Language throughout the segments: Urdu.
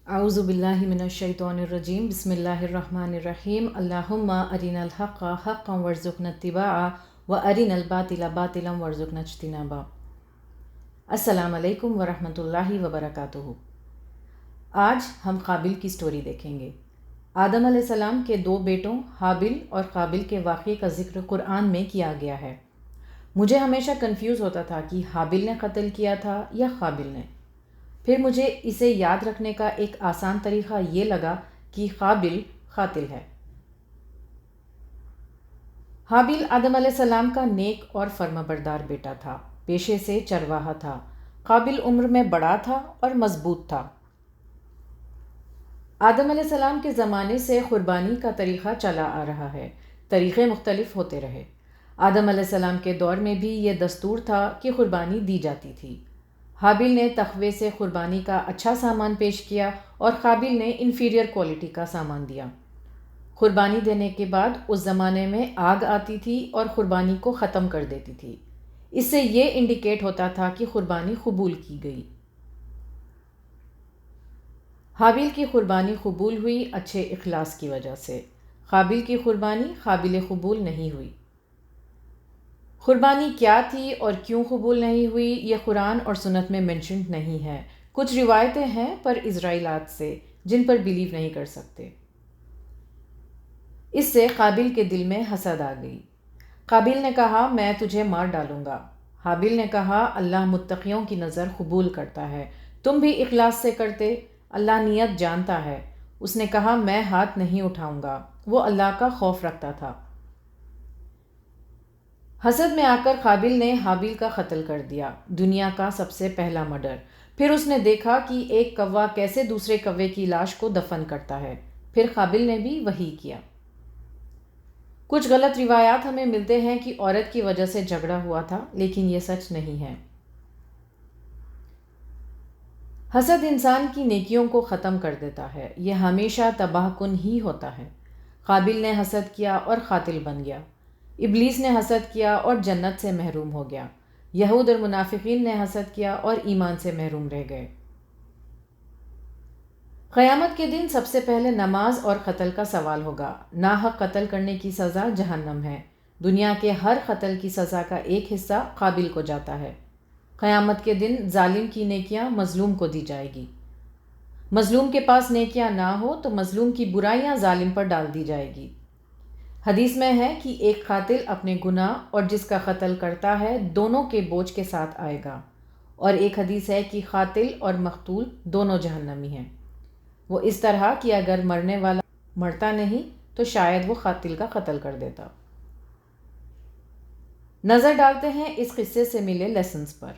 اعوذ باللہ من الشیطان الرجیم بسم اللہ الرحمن الرحیم اللہم ارنا الحق حقا وارزقنا اتباعہ وارنا الباطل باطلا وارزقنا اجتنابہ۔ السلام علیکم ورحمۃ اللہ وبرکاتہ۔ آج ہم قابل کی سٹوری دیکھیں گے۔ آدم علیہ السلام کے دو بیٹوں حابل اور قابل کے واقعے کا ذکر قرآن میں کیا گیا ہے۔ مجھے ہمیشہ کنفیوز ہوتا تھا کہ حابل نے قتل کیا تھا یا قابل نے۔ پھر مجھے اسے یاد رکھنے کا ایک آسان طریقہ یہ لگا کہ قابل قاتل ہے۔ حابل آدم علیہ السلام کا نیک اور فرمانبردار بیٹا تھا، پیشے سے چرواہا تھا۔ قابل عمر میں بڑا تھا اور مضبوط تھا۔ آدم علیہ السلام کے زمانے سے قربانی کا طریقہ چلا آ رہا ہے، طریقے مختلف ہوتے رہے۔ آدم علیہ السلام کے دور میں بھی یہ دستور تھا کہ قربانی دی جاتی تھی۔ حابل نے تقوی سے قربانی کا اچھا سامان پیش کیا اور قابل نے انفیریئر کوالٹی کا سامان دیا۔ قربانی دینے کے بعد اس زمانے میں آگ آتی تھی اور قربانی کو ختم کر دیتی تھی۔ اس سے یہ انڈیکیٹ ہوتا تھا کہ قربانی قبول کی گئی۔ حابل کی قربانی قبول ہوئی اچھے اخلاص کی وجہ سے۔ قابل کی قربانی قابل قبول نہیں ہوئی۔ قربانی کیا تھی اور کیوں قبول نہیں ہوئی یہ قرآن اور سنت میں مینشنڈ نہیں ہے۔ کچھ روایتیں ہیں پر اسرائیلات سے، جن پر بلیو نہیں کر سکتے۔ اس سے قابل کے دل میں حسد آ گئی۔ قابل نے کہا میں تجھے مار ڈالوں گا۔ حابل نے کہا اللہ متقیوں کی نظر قبول کرتا ہے، تم بھی اخلاص سے کرتے، اللہ نیت جانتا ہے۔ اس نے کہا میں ہاتھ نہیں اٹھاؤں گا، وہ اللہ کا خوف رکھتا تھا۔ حسد میں آ کر قابل نے حابل کا قتل کر دیا، دنیا کا سب سے پہلا مرڈر۔ پھر اس نے دیکھا کہ ایک کوا کیسے دوسرے کوے کی لاش کو دفن کرتا ہے، پھر قابل نے بھی وہی کیا۔ کچھ غلط روایات ہمیں ملتے ہیں کہ عورت کی وجہ سے جھگڑا ہوا تھا، لیکن یہ سچ نہیں ہے۔ حسد انسان کی نیکیوں کو ختم کر دیتا ہے، یہ ہمیشہ تباہ کن ہی ہوتا ہے۔ قابل نے حسد کیا اور قاتل بن گیا۔ ابلیس نے حسد کیا اور جنت سے محروم ہو گیا۔ یہود اور منافقین نے حسد کیا اور ایمان سے محروم رہ گئے۔ قیامت کے دن سب سے پہلے نماز اور قتل کا سوال ہوگا۔ ناحق قتل کرنے کی سزا جہنم ہے۔ دنیا کے ہر قتل کی سزا کا ایک حصہ قابل کو جاتا ہے۔ قیامت کے دن ظالم کی نیکیاں مظلوم کو دی جائے گی۔ مظلوم کے پاس نیکیاں نہ ہو تو مظلوم کی برائیاں ظالم پر ڈال دی جائے گی۔ حدیث میں ہے کہ ایک قاتل اپنے گناہ اور جس کا قتل کرتا ہے دونوں کے بوجھ کے ساتھ آئے گا، اور ایک حدیث ہے کہ قاتل اور مقتول دونوں جہنمی ہیں۔ وہ اس طرح کہ اگر مرنے والا مرتا نہیں تو شاید وہ قاتل کا قتل کر دیتا۔ نظر ڈالتے ہیں اس قصے سے ملے لیسنز پر۔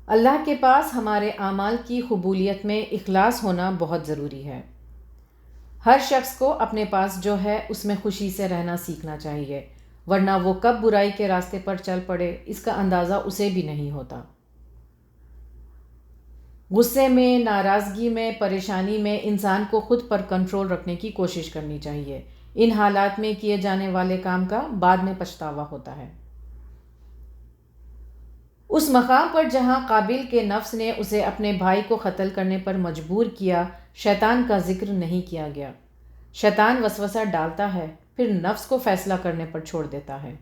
اللہ کے پاس ہمارے اعمال کی قبولیت میں اخلاص ہونا بہت ضروری ہے۔ ہر شخص کو اپنے پاس جو ہے اس میں خوشی سے رہنا سیکھنا چاہیے، ورنہ وہ کب برائی کے راستے پر چل پڑے اس کا اندازہ اسے بھی نہیں ہوتا۔ غصے میں، ناراضگی میں، پریشانی میں انسان کو خود پر کنٹرول رکھنے کی کوشش کرنی چاہیے۔ ان حالات میں کیے جانے والے کام کا بعد میں پچھتاوا ہوتا ہے۔ اس مقام پر جہاں قابل کے نفس نے اسے اپنے بھائی کو قتل کرنے پر مجبور کیا، شیطان کا ذکر نہیں کیا گیا۔ شیطان وسوسہ ڈالتا ہے، پھر نفس کو فیصلہ کرنے پر چھوڑ دیتا ہے۔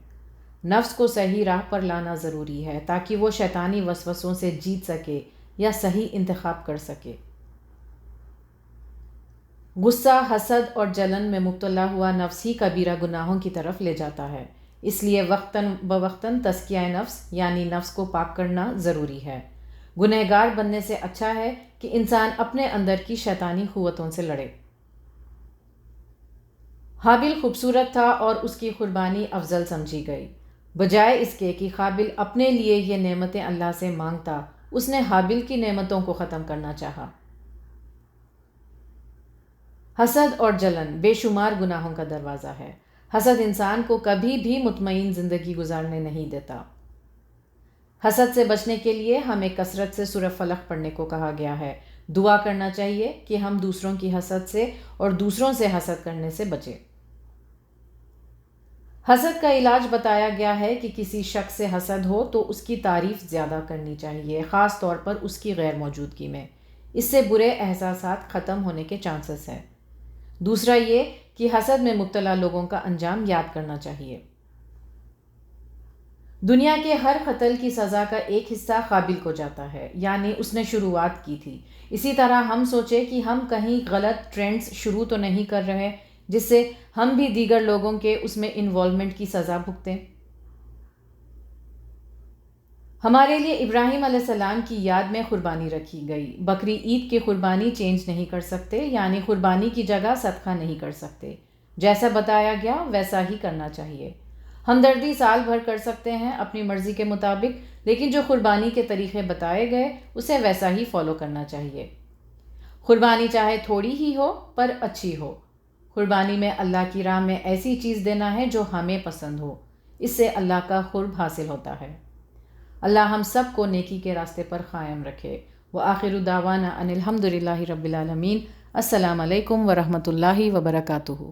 نفس کو صحیح راہ پر لانا ضروری ہے تاکہ وہ شیطانی وسوسوں سے جیت سکے یا صحیح انتخاب کر سکے۔ غصہ، حسد اور جلن میں مبتلا ہوا نفس ہی کبیرہ گناہوں کی طرف لے جاتا ہے۔ اس لیے وقتاً بوقتاً تزکیہ نفس یعنی نفس کو پاک کرنا ضروری ہے۔ گنہگار بننے سے اچھا ہے کہ انسان اپنے اندر کی شیطانی قوتوں سے لڑے۔ حابل خوبصورت تھا اور اس کی قربانی افضل سمجھی گئی۔ بجائے اس کے کہ قابل اپنے لیے یہ نعمتیں اللہ سے مانگتا، اس نے حابل کی نعمتوں کو ختم کرنا چاہا۔ حسد اور جلن بے شمار گناہوں کا دروازہ ہے۔ حسد انسان کو کبھی بھی مطمئن زندگی گزارنے نہیں دیتا۔ حسد سے بچنے کے لیے ہمیں کثرت سے سورہ فلق پڑھنے کو کہا گیا ہے۔ دعا کرنا چاہیے کہ ہم دوسروں کی حسد سے اور دوسروں سے حسد کرنے سے بچیں۔ حسد کا علاج بتایا گیا ہے کہ کسی شخص سے حسد ہو تو اس کی تعریف زیادہ کرنی چاہیے، خاص طور پر اس کی غیر موجودگی میں۔ اس سے برے احساسات ختم ہونے کے چانسز ہیں۔ دوسرا یہ کہ حسد میں مبتلا لوگوں کا انجام یاد کرنا چاہیے۔ دنیا کے ہر قتل کی سزا کا ایک حصہ قابل کو جاتا ہے، یعنی اس نے شروعات کی تھی۔ اسی طرح ہم سوچیں کہ ہم کہیں غلط ٹرینڈز شروع تو نہیں کر رہے جس سے ہم بھی دیگر لوگوں کے اس میں انوالومنٹ کی سزا بھگتیں۔ ہمارے لیے ابراہیم علیہ السلام کی یاد میں قربانی رکھی گئی۔ بقری عید کی قربانی چینج نہیں کر سکتے، یعنی قربانی کی جگہ صدقہ نہیں کر سکتے۔ جیسا بتایا گیا ویسا ہی کرنا چاہیے۔ ہمدردی سال بھر کر سکتے ہیں اپنی مرضی کے مطابق، لیکن جو قربانی کے طریقے بتائے گئے اسے ویسا ہی فالو کرنا چاہیے۔ قربانی چاہے تھوڑی ہی ہو پر اچھی ہو۔ قربانی میں اللہ کی راہ میں ایسی چیز دینا ہے جو ہمیں پسند ہو، اس سے اللہ کا قرب حاصل ہوتا ہے۔ اللہ ہم سب کو نیکی کے راستے پر قائم رکھے۔ وآخر دعوانا ان الحمد للہ رب العالمین۔ السلام علیکم ورحمۃ اللہ وبرکاتہ۔